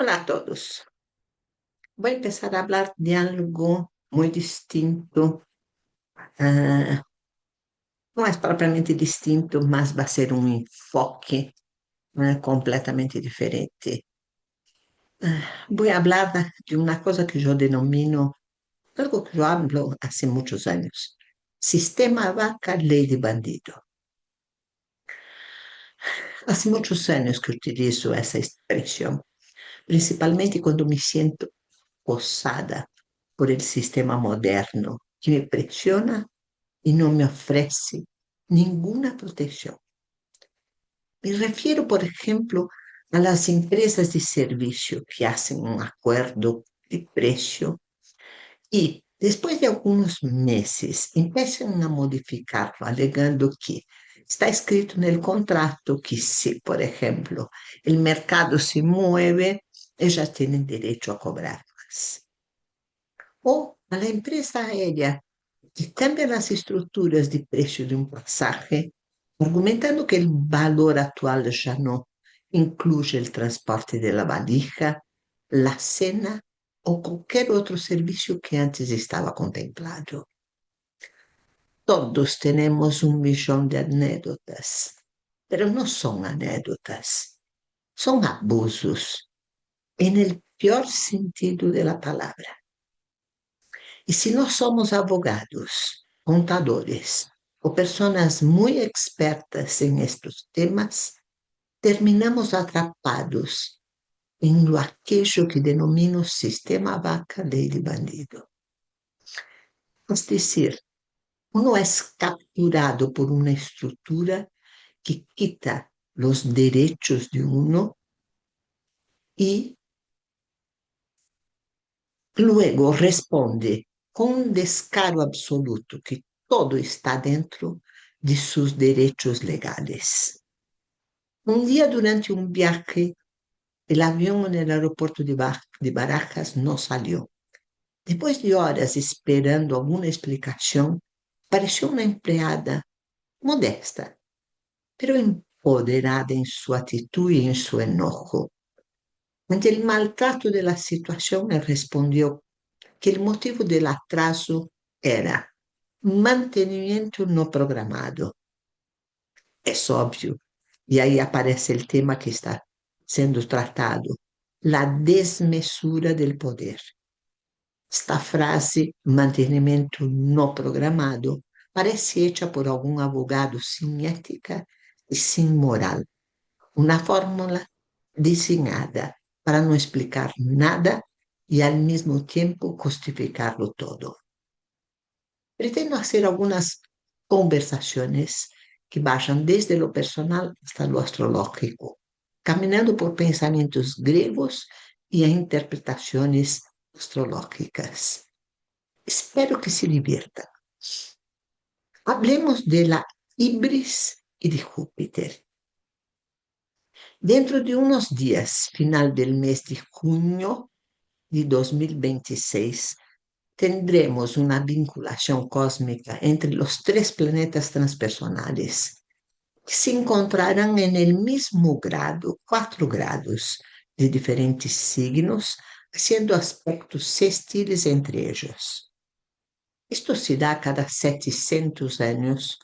Hola a todos. Voy a empezar a hablar de algo muy distinto. Ah, no es propiamente distinto, más va a ser un enfoque completamente diferente. Voy a hablar de una cosa que yo denomino, algo que yo hablo hace muchos años. Sistema vaca, ley de bandido. Hace muchos años que utilizo esa expresión, principalmente cuando me siento acosada por el sistema moderno, que me presiona y no me ofrece ninguna protección. Me refiero, por ejemplo, a las empresas de servicio que hacen un acuerdo de precio y después de algunos meses empiezan a modificarlo, alegando que está escrito en el contrato que si, por ejemplo, el mercado se mueve, ellas tienen derecho a cobrar más. O a la empresa aérea que cambia las estructuras de precio de un pasaje, argumentando que el valor actual ya no incluye el transporte de la valija, la cena o cualquier otro servicio que antes estaba contemplado. Todos tenemos un millón de anécdotas, pero no son anécdotas, son abusos en el peor sentido de la palabra. Y si no somos abogados, contadores o personas muy expertas en estos temas, terminamos atrapados en lo aquello que denomino sistema vaca, ley de bandido. Es decir, uno es capturado por una estructura que quita los derechos de uno y luego responde con un descaro absoluto que todo está dentro de sus derechos legales. Un día durante un viaje, el avión en el aeropuerto de Barajas no salió. Después de horas esperando alguna explicación, apareció una empleada modesta, pero empoderada en su actitud y en su enojo. Ante el maltrato de la situación, me respondió que el motivo del atraso era mantenimiento no programado. Es obvio. Y ahí aparece el tema que está siendo tratado, la desmesura del poder. Esta frase, mantenimiento no programado, parece hecha por algún abogado sin ética y sin moral. Una fórmula diseñada para no explicar nada y al mismo tiempo justificarlo todo. Pretendo hacer algunas conversaciones que vayan desde lo personal hasta lo astrológico, caminando por pensamientos griegos y a interpretaciones astrológicas. Espero que se diviertan. Hablemos de la Ibris y de Júpiter. Dentro de unos días, final del mes de junio de 2026, tendremos una vinculación cósmica entre los tres planetas transpersonales, que se encontrarán en el mismo grado, 4 grados, de diferentes signos, haciendo aspectos sextiles entre ellos. Esto se da cada 700 años,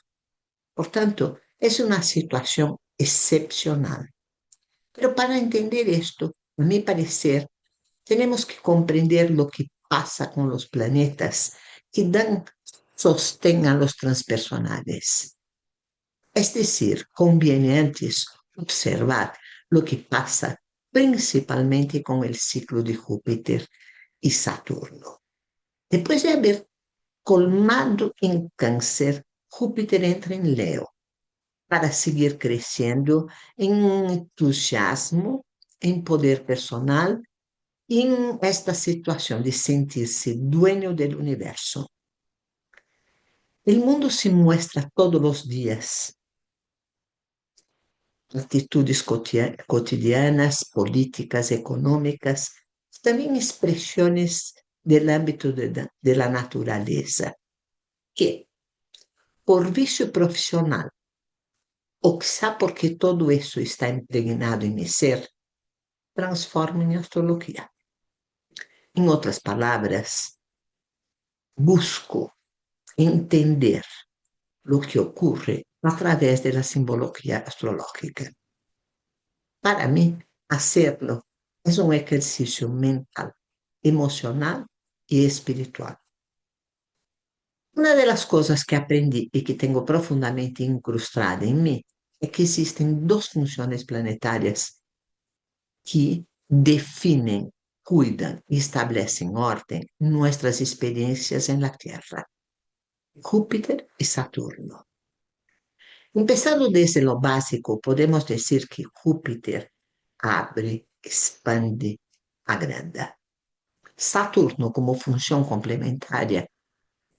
por tanto, es una situación excepcional. Pero para entender esto, a mi parecer, tenemos que comprender lo que pasa con los planetas que dan sostén a los transpersonales. Es decir, conviene antes observar lo que pasa principalmente con el ciclo de Júpiter y Saturno. Después de haber colmado en Cáncer, Júpiter entra en Leo para seguir creciendo en entusiasmo, en poder personal y en esta situación de sentirse dueño del universo. El mundo se muestra todos los días, actitudes cotidianas, políticas, económicas, también expresiones del ámbito de la naturaleza, que por vicio profesional, o quizá porque todo eso está impregnado en mi ser, transformo en astrología. En otras palabras, busco entender lo que ocurre a través de la simbología astrológica. Para mí, hacerlo es un ejercicio mental, emocional y espiritual. Una de las cosas que aprendí y que tengo profundamente incrustada en mí es que existen dos funciones planetarias que definen, cuidan y establecen orden en nuestras experiencias en la Tierra: Júpiter y Saturno. Empezando desde lo básico, podemos decir que Júpiter abre, expande, agranda. Saturno, como función complementaria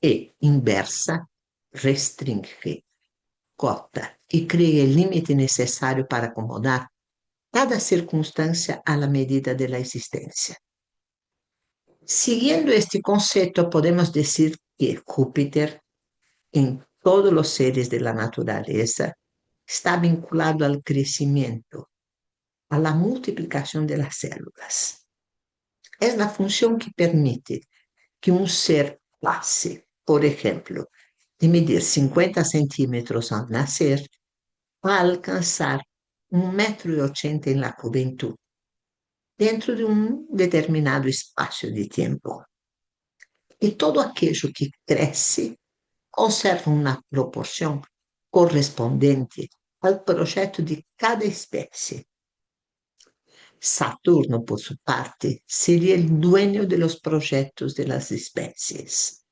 e inversa, restringe, cota y crea el límite necesario para acomodar cada circunstancia a la medida de la existencia. Siguiendo este concepto, podemos decir que Júpiter en todos los seres de la naturaleza está vinculado al crecimiento, a la multiplicación de las células. Es la función que permite que un ser pase, por ejemplo, de medir 50 centímetros al nacer a alcanzar 1,80 m en la juventud, dentro de un determinado espacio de tiempo. Y todo aquello que crece conserva una proporción correspondiente al proyecto de cada especie. Saturno, por su parte, sería el dueño de los proyectos de las especies.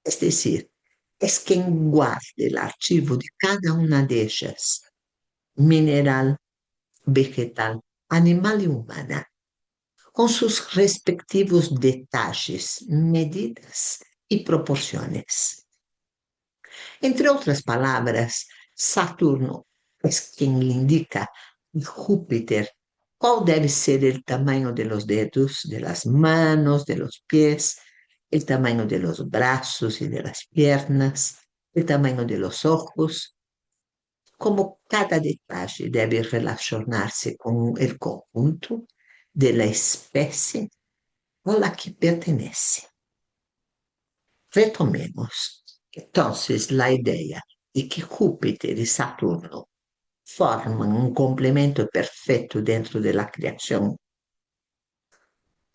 Es decir, es quien guarda el archivo de cada una de ellas: mineral, vegetal, animal y humana, con sus respectivos detalles, medidas y proporciones. Entre otras palabras, Saturno es quien le indica a Júpiter cuál debe ser el tamaño de los dedos, de las manos, de los pies, el tamaño de los brazos y de las piernas, el tamaño de los ojos, como cada detalle debe relacionarse con el conjunto de la especie a la que pertenece. Retomemos entonces la idea de que Júpiter y Saturno forman un complemento perfecto dentro de la creación.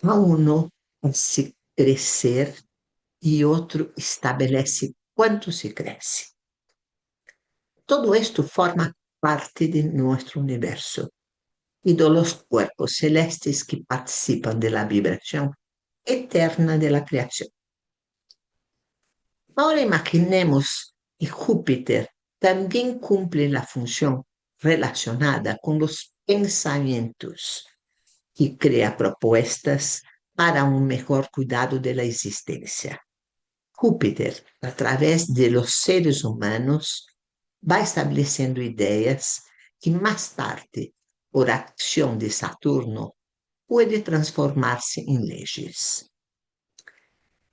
A uno hace crecer y otro establece cuánto se crece. Todo esto forma parte de nuestro universo y de los cuerpos celestes que participan de la vibración eterna de la creación. Ahora imaginemos que Júpiter también cumple la función relacionada con los pensamientos y crea propuestas para un mejor cuidado de la existencia. Júpiter, a través de los seres humanos, va estableciendo ideas que más tarde, por acción de Saturno, puede transformarse en leyes.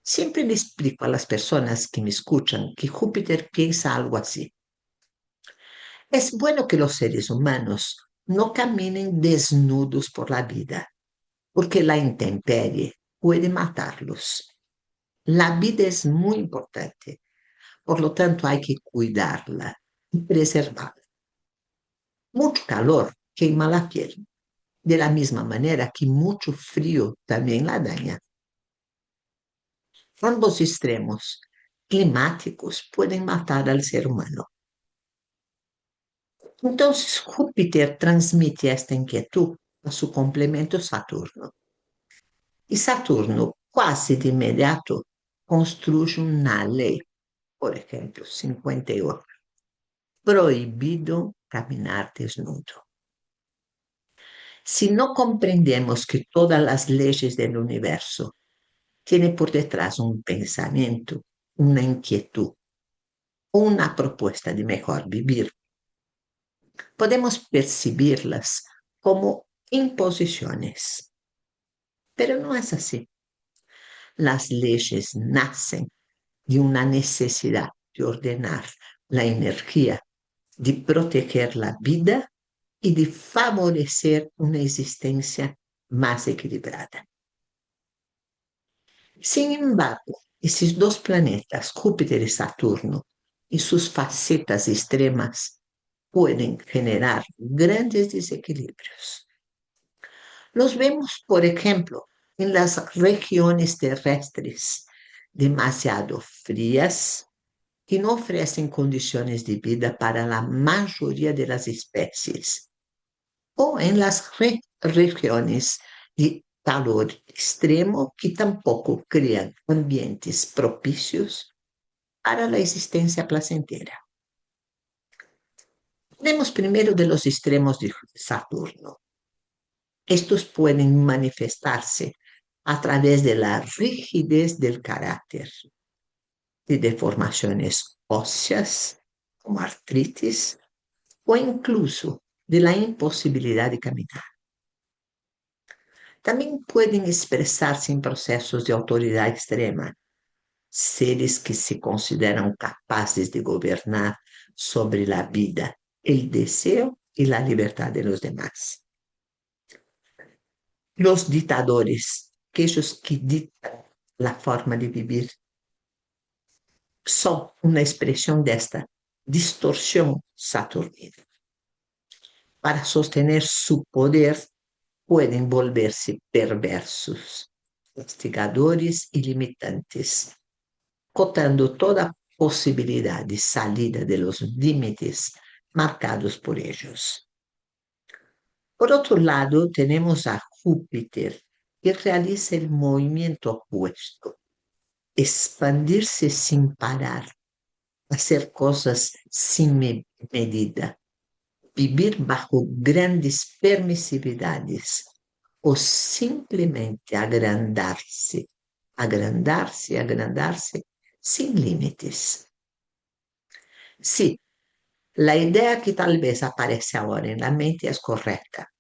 Siempre le explico a las personas que me escuchan que Júpiter piensa algo así: es bueno que los seres humanos no caminen desnudos por la vida, porque la intemperie puede matarlos. La vida es muy importante, por lo tanto hay que cuidarla y preservarla. Mucho calor quema la piel, de la misma manera que mucho frío también la daña. Ambos extremos climáticos pueden matar al ser humano. Entonces Júpiter transmite esta inquietud a su complemento Saturno. Y Saturno, quase de inmediato, construye una ley, por ejemplo, 58: prohibido caminar desnudo. Si no comprendemos que todas las leyes del universo tienen por detrás un pensamiento, una inquietud, una propuesta de mejor vivir, podemos percibirlas como imposiciones. Pero no es así. Las leyes nacen de una necesidad de ordenar la energía, de proteger la vida y de favorecer una existencia más equilibrada. Sin embargo, esses dos planetas, Júpiter y Saturno, y sus facetas extremas, pueden generar grandes desequilibrios. Los vemos, por ejemplo, en las regiones terrestres demasiado frías que no ofrecen condiciones de vida para la mayoría de las especies, o en las regiones de calor extremo que tampoco crean ambientes propicios para la existencia placentera. Hablemos primero de los extremos de Saturno. Estos pueden manifestarse a través de la rigidez del carácter, de deformaciones óseas, como artritis, o incluso de la imposibilidad de caminar. También pueden expresarse en procesos de autoridad extrema, seres que se consideran capaces de gobernar sobre la vida, el deseo y la libertad de los demás. Los dictadores, aquellos que dictan la forma de vivir, son una expresión de esta distorsión saturnina. Para sostener su poder, pueden volverse perversos, castigadores y limitantes, cotando toda posibilidad de salida de los límites marcados por ellos. Por otro lado, tenemos a Júpiter, que realiza el movimiento opuesto, expandirse sin parar, hacer cosas sin medida, vivir bajo grandes permisividades o simplemente agrandarse, agrandarse, agrandarse sin límites. Sí, la idea que tal vez aparece ahora en la mente es correcta.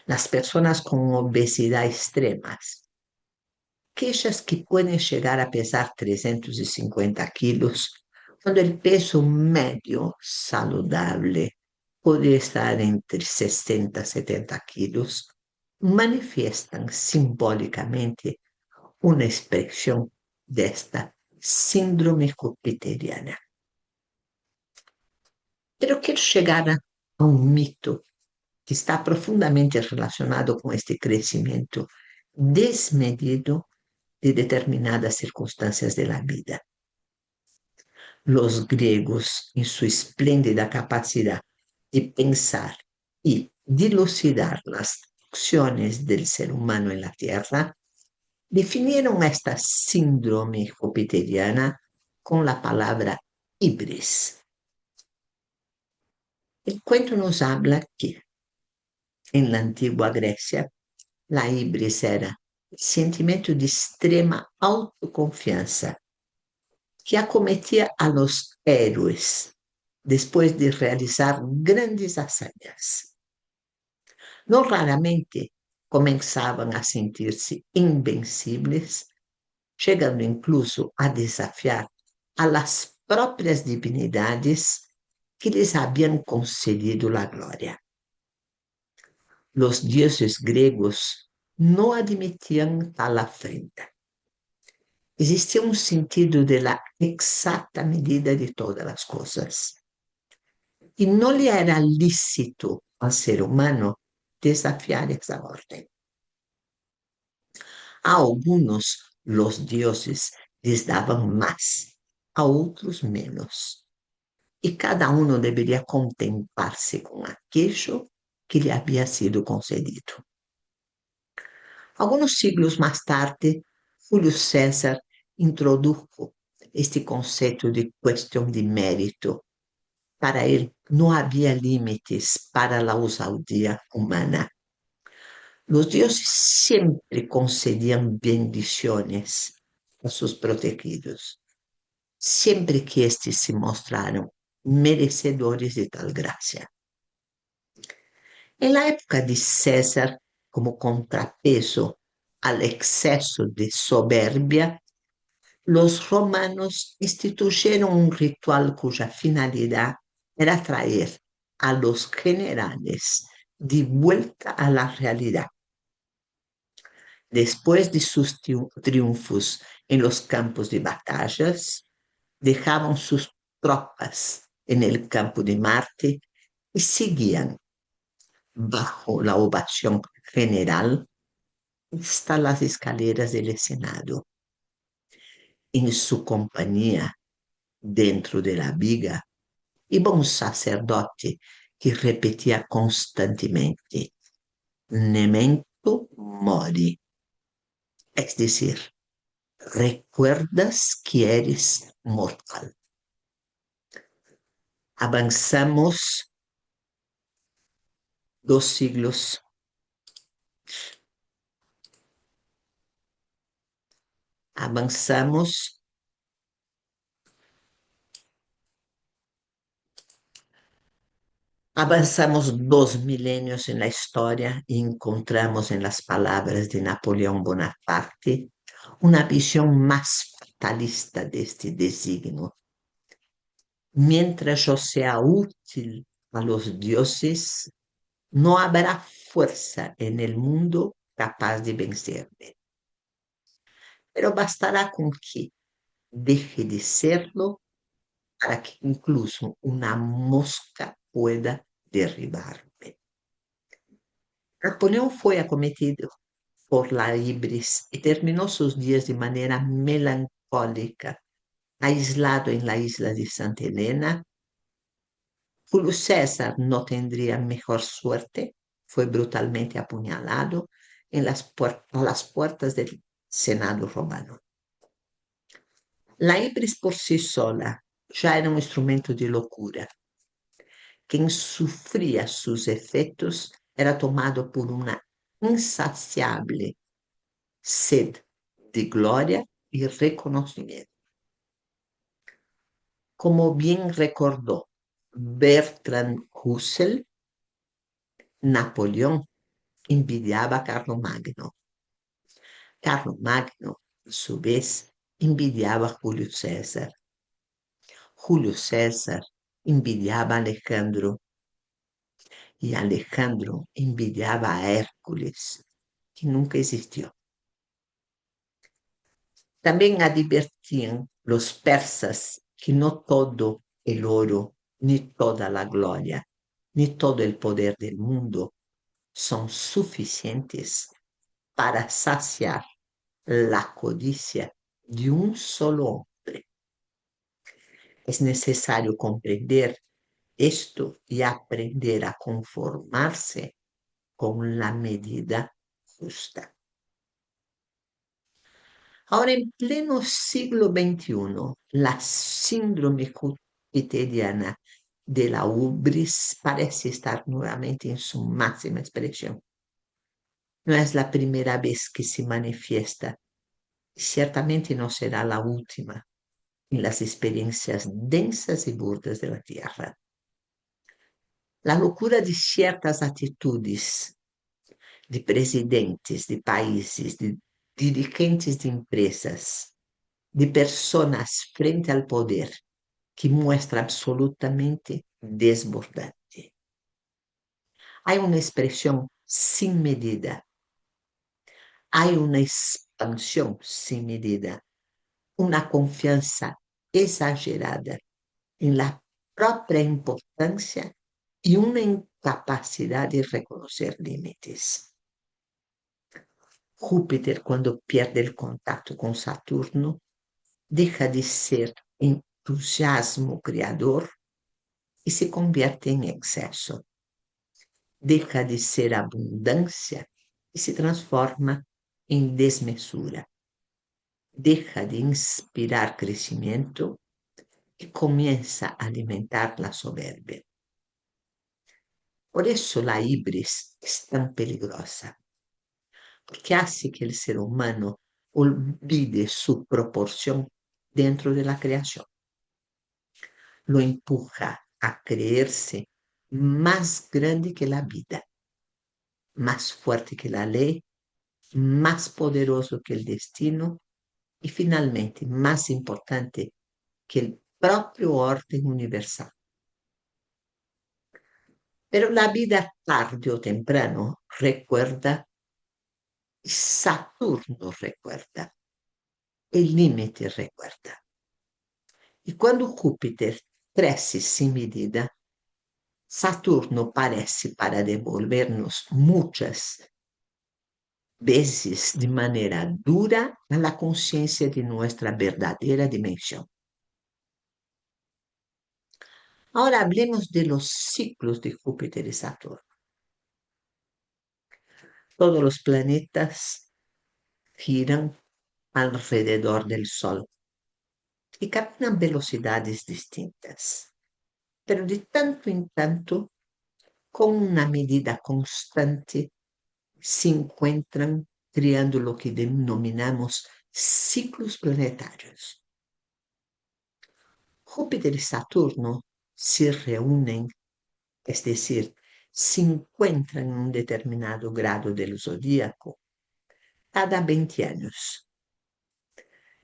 Las personas con obesidad extremas, aquellas que pueden llegar a pesar 350 kilos, cuando el peso medio saludable puede estar entre 60 y 70 kilos, manifiestan simbólicamente una expresión de esta síndrome jupiteriana. Pero quiero llegar a un mito que está profundamente relacionado con este crecimiento desmedido de determinadas circunstancias de la vida. Los griegos, en su espléndida capacidad de pensar y dilucidar las acciones del ser humano en la Tierra, definieron esta síndrome jupiteriana con la palabra ibris. El cuento nos habla que en la antigua Grecia la ibris era el sentimiento de extrema autoconfianza que acometía a los héroes después de realizar grandes hazañas. No raramente comenzaban a sentirse invencibles, llegando incluso a desafiar a las propias divinidades que les habían concedido la gloria. Los dioses griegos no admitían tal afrenta. Existía un sentido de la exacta medida de todas las cosas. Y no le era lícito al ser humano desafiar esa orden. A algunos los dioses les daban más, a otros menos. Y cada uno debería contentarse con aquello que le había sido concedido. Algunos siglos más tarde, Julio César introdujo este concepto de cuestión de mérito. Para él no había límites para la osadía humana. Los dioses siempre concedían bendiciones a sus protegidos, siempre que éstes se mostraron merecedores de tal gracia. En la época de César, como contrapeso al exceso de soberbia, los romanos instituyeron un ritual cuya finalidad era traer a los generales de vuelta a la realidad. Después de sus triunfos en los campos de batallas, dejaban sus tropas en el campo de Marte y seguían bajo la ovación general hasta las escaleras del Senado. En su compañía, dentro de la viga, iba un sacerdote que repetía constantemente, Memento mori, es decir, recuerdas que eres mortal. Avanzamos 2 siglos, avanzamos, avanzamos 2 milenios en la historia y encontramos en las palabras de Napoleón Bonaparte una visión más fatalista de este designio. Mientras yo sea útil a los dioses, no habrá fuerza en el mundo capaz de vencerme. Pero bastará con que deje de serlo para que incluso una mosca pueda derribarme. Napoleón fue acometido por la ibris y terminó sus días de manera melancólica, aislado en la isla de Santa Elena. Julio César no tendría mejor suerte, fue brutalmente apuñalado a las puertas del Senado romano. La ibris por sí sola ya era un instrumento de locura. Quien sufría sus efectos era tomado por una insaciable sed de gloria y reconocimiento. Como bien recordó Bertrand Russell, Napoleón envidiaba a Carlomagno. Carlomagno, a su vez, envidiaba a Julio César. Julio César envidiaba a Alejandro y Alejandro envidiaba a Hércules, que nunca existió. También advertían los persas que no todo el oro, ni toda la gloria, ni todo el poder del mundo son suficientes para saciar la codicia de un solo hombre. Es necesario comprender esto y aprender a conformarse con la medida justa. Ahora, en pleno siglo XXI, la síndrome jupiteriana de la ubris parece estar nuevamente en su máxima expresión. No es la primera vez que se manifiesta y ciertamente no será la última en las experiencias densas y burdas de la Tierra. La locura de ciertas actitudes de presidentes de países, de dirigentes de empresas, de personas frente al poder, que muestra absolutamente desbordante. Hay una expresión sin medida, hay una expansión sin medida, una confianza exagerada en la propia importancia y una incapacidad de reconocer límites. Júpiter, cuando pierde el contacto con Saturno, deja de ser entusiasmo creador y se convierte en exceso. Deja de ser abundancia y se transforma en desmesura. Deja de inspirar crecimiento y comienza a alimentar la soberbia. Por eso la ibris es tan peligrosa, porque hace que el ser humano olvide su proporción dentro de la creación. Lo empuja a creerse más grande que la vida, más fuerte que la ley, más poderoso que el destino y finalmente más importante que el propio orden universal. Pero la vida tarde o temprano recuerda, y Saturno recuerda, el límite recuerda. Y cuando Júpiter crece sin medida, Saturno parece para devolvernos muchas veces de manera dura a la conciencia de nuestra verdadera dimensión. Ahora hablemos de los ciclos de Júpiter y Saturno. Todos los planetas giran alrededor del Sol y caminan velocidades distintas, pero de tanto en tanto, con una medida constante, se encuentran creando lo que denominamos ciclos planetarios. Júpiter y Saturno se reúnen, es decir, se encuentran en un determinado grado del zodíaco cada 20 años.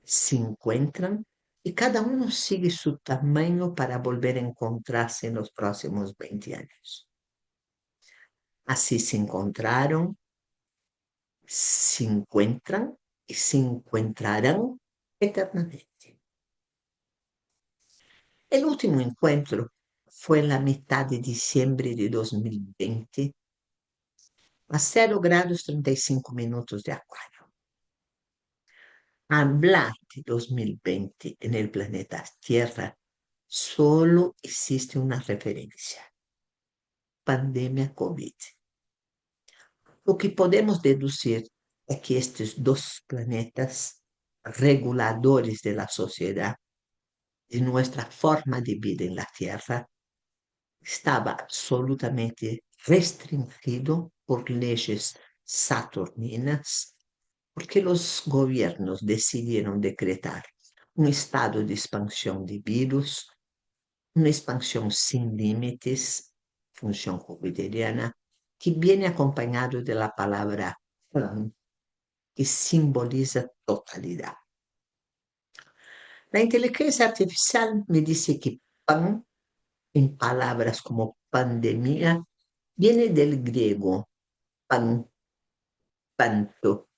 Se encuentran y cada uno sigue su tamaño para volver a encontrarse en los próximos 20 años. Así se encontraron, se encuentran y se encontrarán eternamente. El último encuentro fue en la mitad de diciembre de 2020 a 0 grados 35 minutos de Acuario. Hablar de 2020 en el planeta Tierra solo existe una referencia: pandemia COVID. Lo que podemos deducir es que estos dos planetas reguladores de la sociedad, de nuestra forma de vida en la Tierra, estaba absolutamente restringido por leyes saturninas, porque los gobiernos decidieron decretar un estado de expansión de virus, una expansión sin límites, función jupiteriana, que viene acompañado de la palabra pan, que simboliza totalidad. La inteligencia artificial me dice que pan, en palabras como pandemia, viene del griego pan, panto,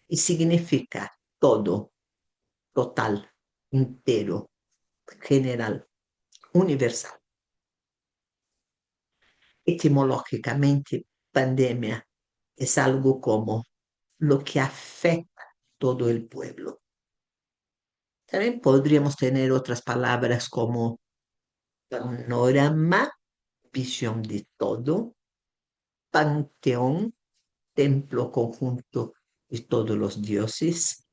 y significa todo, total, entero, general, universal. Etimológicamente, pandemia es algo como lo que afecta a todo el pueblo. También podríamos tener otras palabras como panorama, visión de todo, panteón, templo conjunto de todos los dioses,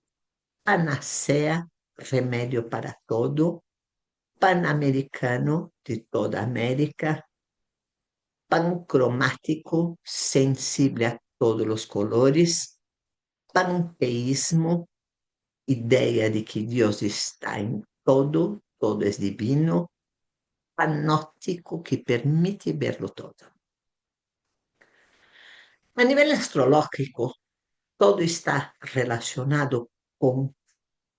panacea, remedio para todo, panamericano de toda América, pancromático, sensible a todos los colores, panteísmo, idea de que Dios está en todo, todo es divino, panóptico, que permite verlo todo. A nivel astrológico, todo está relacionado con,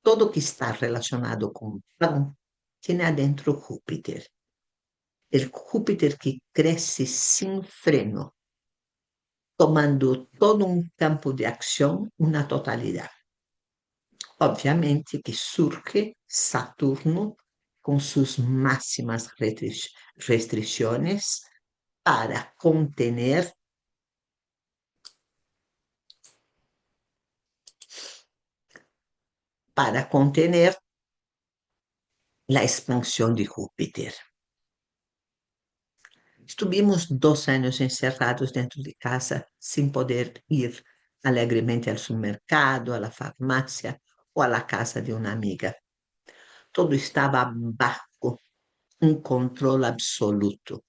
todo que está relacionado con Pan tiene adentro Júpiter. El Júpiter que crece sin freno, tomando todo un campo de acción, una totalidad. Obviamente que surge Saturno con sus máximas restricciones para contener, para contener la expansión de Júpiter. Estuvimos 2 años encerrados dentro de casa sin poder ir alegremente al supermercado, a la farmacia o a la casa de una amiga. Todo estaba bajo un control absoluto.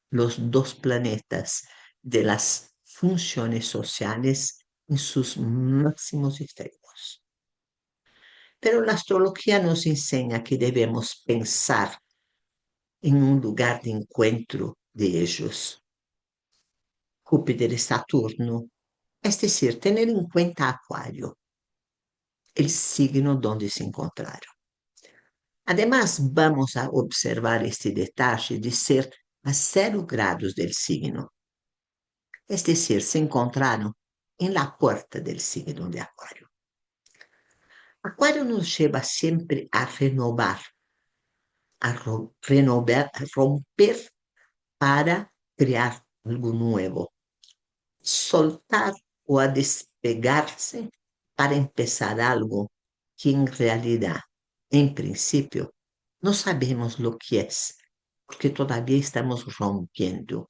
Los dos planetas de las funciones sociales en sus máximos extremos. Pero la astrología nos enseña que debemos pensar en un lugar de encuentro de ellos, Júpiter y Saturno, es decir, tener en cuenta Acuario, el signo donde se encontraron. Además, vamos a observar este detalle de ser a 0 grados del signo, es decir, se encontraron en la puerta del signo de Acuario. Acuario nos lleva siempre a renovar, renovar, a romper para crear algo nuevo, soltar o a despegarse para empezar algo que en realidad, en principio, no sabemos lo que es, porque todavía estamos rompiendo,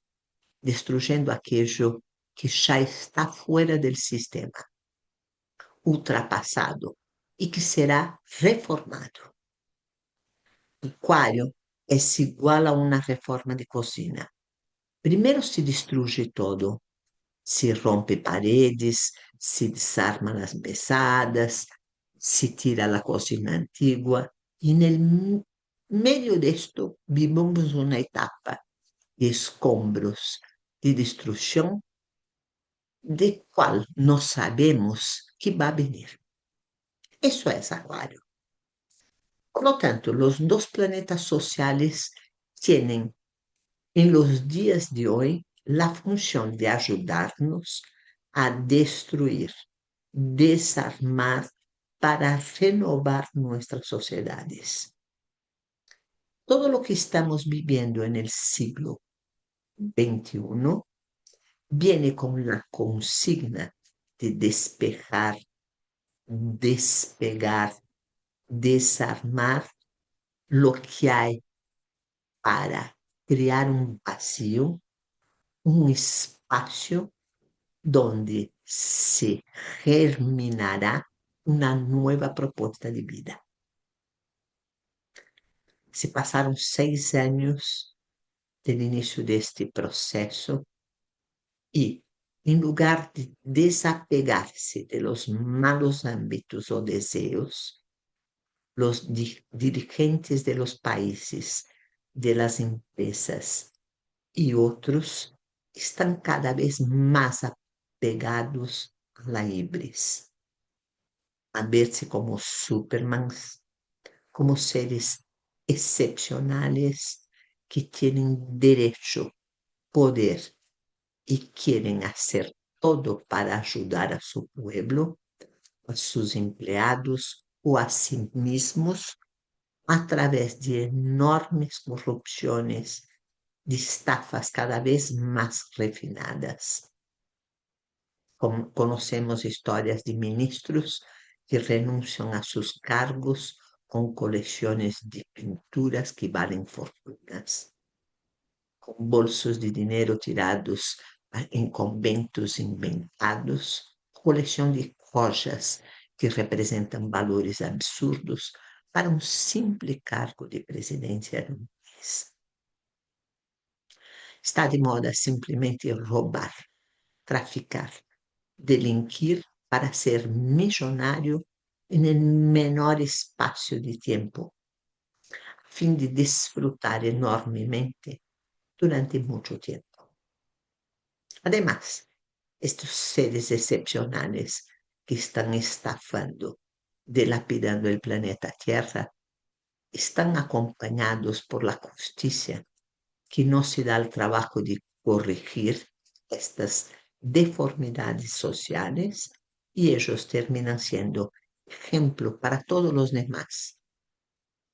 destruyendo aquello que ya está fuera del sistema, ultrapasado y que será reformado. Acuario es igual a una reforma de cocina. Primero se destruye todo, se rompe paredes, se desarman las mesadas, se tira la cocina antigua y en el medio de esto vivimos una etapa de escombros, de destrucción, de cual no sabemos que va a venir. Eso es Acuario. Por lo tanto, los dos planetas sociales tienen en los días de hoy la función de ayudarnos a destruir, desarmar para renovar nuestras sociedades. Todo lo que estamos viviendo en el siglo XXI viene con la consigna de despejar, despegar, desarmar lo que hay para crear un vacío, un espacio donde se germinará una nueva propuesta de vida. Se pasaron 6 años del inicio de este proceso y en lugar de desapegarse de los malos ámbitos o deseos, los dirigentes de los países, de las empresas y otros están cada vez más apegados a la ibris, a verse como Supermans, como seres excepcionales que tienen derecho, poder y quieren hacer todo para ayudar a su pueblo, a sus empleados o a sí mismos a través de enormes corrupciones, de estafas cada vez más refinadas. Conocemos historias de ministros que renuncian a sus cargos con colecciones de pinturas que valen fortunas, con bolsos de dinero tirados en conventos inventados, colección de joyas que representan valores absurdos para un simple cargo de presidencia de un país. Está de moda simplesmente roubar, traficar, delinquir para ser millonario en el menor espacio de tiempo, a fin de disfrutar enormemente durante mucho tiempo. Además, estos seres excepcionales que están estafando, dilapidando el planeta Tierra, están acompañados por la justicia, que no se da el trabajo de corregir estas deformidades sociales y ellos terminan siendo ejemplo para todos los demás,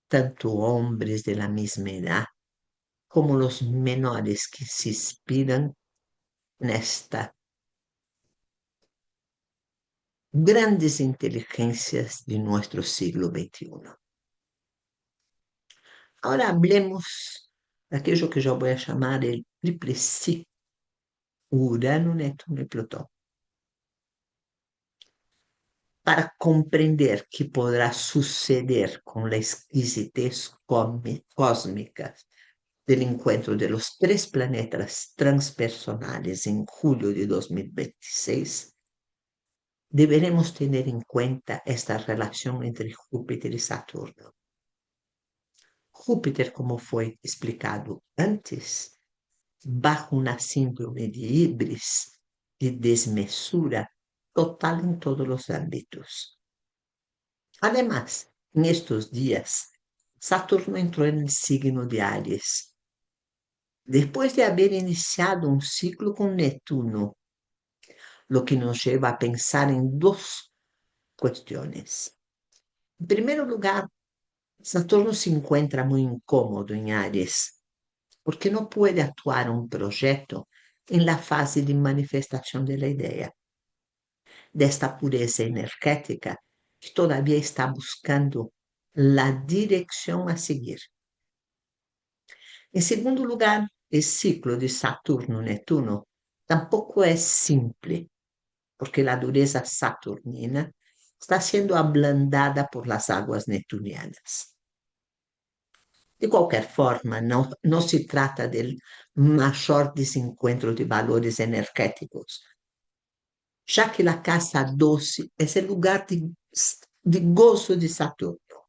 tanto hombres de la misma edad como los menores que se inspiran en estas grandes inteligencias de nuestro siglo XXI. Ahora hablemos de aquello que yo voy a llamar el triple sí: Urano, Neptuno y Plutón. Para comprender qué podrá suceder con la exquisitez cósmica del encuentro de los 3 planetas transpersonales en julio de 2026, deberemos tener en cuenta esta relación entre Júpiter y Saturno. Júpiter, como fue explicado antes, bajo una síndrome de ibris, de desmesura total en todos los ámbitos. Además, en estos días, Saturno entró en el signo de Aries, Después de haber iniciado un ciclo con Neptuno, lo que nos lleva a pensar en dos cuestiones. En primer lugar, Saturno se encuentra muy incómodo en Aries, porque no puede actuar un proyecto en la fase de manifestación de la idea, de esta pureza energética que todavía está buscando la dirección a seguir. En segundo lugar, el ciclo de Saturno-Neptuno tampoco es simple, porque la dureza saturnina está siendo ablandada por las aguas neptunianas. De qualquer forma, não se trata del maior desencontro de valores energéticos, já que a casa 12 é o lugar de gozo de Saturno.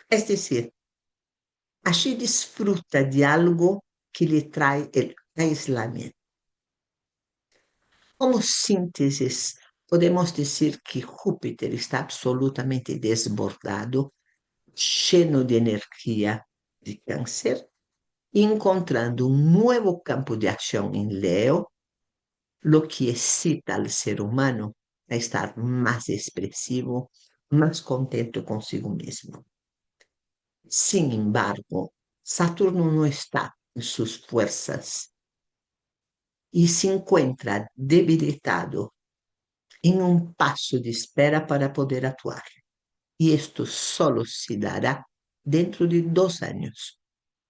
Es decir, allí disfruta de algo que le trae el aislamiento. Como síntesis, podemos decir que Júpiter está absolutamente desbordado, lleno de energía de cáncer, encontrando un nuevo campo de acción en Leo, lo que excita al ser humano a estar más expresivo, más contento consigo mismo. Sin embargo, Saturno no está en sus fuerzas y se encuentra debilitado en un paso de espera para poder actuar. Y esto solo se dará dentro de 2 años,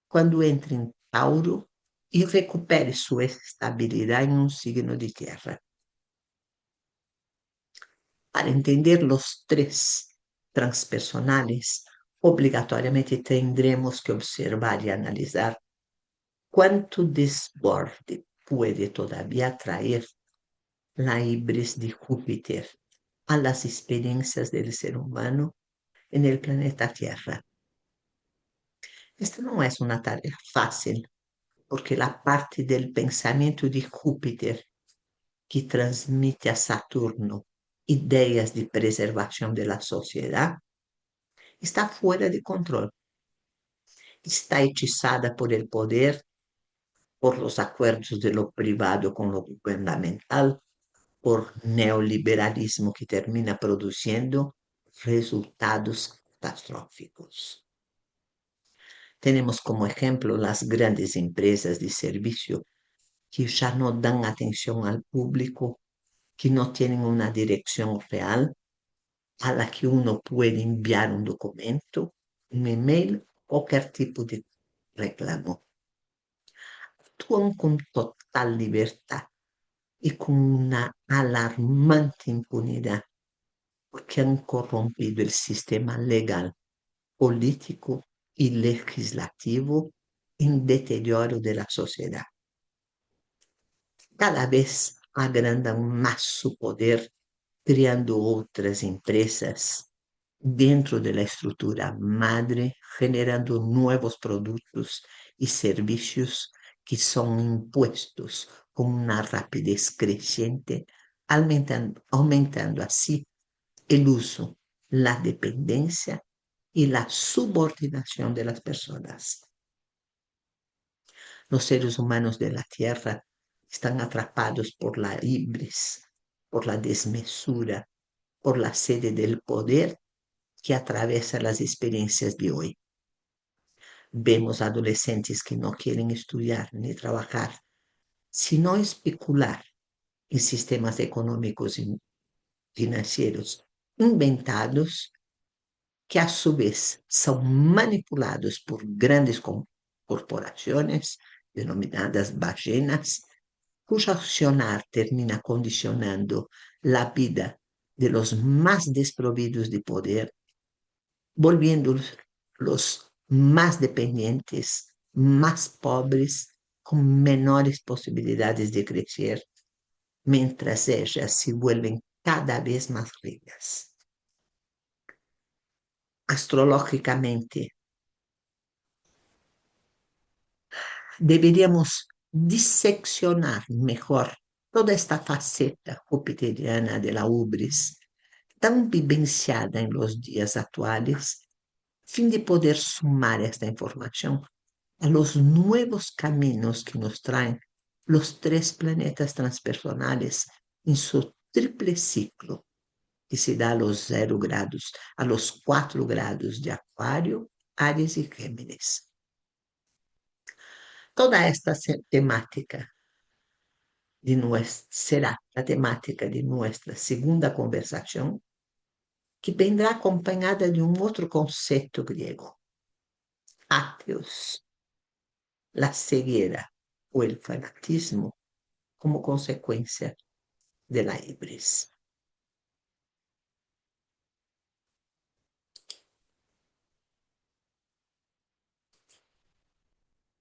cuando entre en Tauro y recupere su estabilidad en un signo de tierra. Para entender los tres transpersonales, obligatoriamente tendremos que observar y analizar cuánto desborde puede todavía traer la hibris de Júpiter a las experiencias del ser humano en el planeta Tierra. Esta no es una tarea fácil, porque la parte del pensamiento de Júpiter que transmite a Saturno ideas de preservación de la sociedad está fuera de control. Está hechizada por el poder, por los acuerdos de lo privado con lo gubernamental, por neoliberalismo que termina produciendo resultados catastróficos. Tenemos como ejemplo las grandes empresas de servicio que ya no dan atención al público, que no tienen una dirección real a la que uno puede enviar un documento, un email, cualquier tipo de reclamo. Actúan con total libertad y con una alarmante impunidad, porque han corrompido el sistema legal, político y legislativo en deterioro de la sociedad. Cada vez agrandan más su poder, creando otras empresas dentro de la estructura madre, generando nuevos productos y servicios que son impuestos con una rapidez creciente, aumentando así el uso, la dependencia y la subordinación de las personas. Los seres humanos de la Tierra están atrapados por la hibris, por la desmesura, por la sede del poder que atraviesa las experiencias de hoy. Vemos adolescentes que no quieren estudiar ni trabajar, sino especular en sistemas económicos y financieros inventados que a su vez son manipulados por grandes corporaciones denominadas ballenas, cuyo accionar termina condicionando la vida de los más desprovidos de poder, volviéndolos los más dependientes, más pobres, con menores posibilidades de crecer, mientras ellas se vuelven cada vez más ricas. Astrológicamente, deberíamos diseccionar mejor toda esta faceta jupiteriana de la ubris, tan vivenciada en los días actuales, a fin de poder sumar esta información a los nuevos caminos que nos traen los tres planetas transpersonales en su triple ciclo, que se da a los 0 grados, a los 4 grados de Acuario, Aries y Géminis. Toda esta temática será la temática de nuestra segunda conversación, que vendrá acompañada de un otro concepto griego, ateos, la ceguera o el fanatismo como consecuencia de la hibris.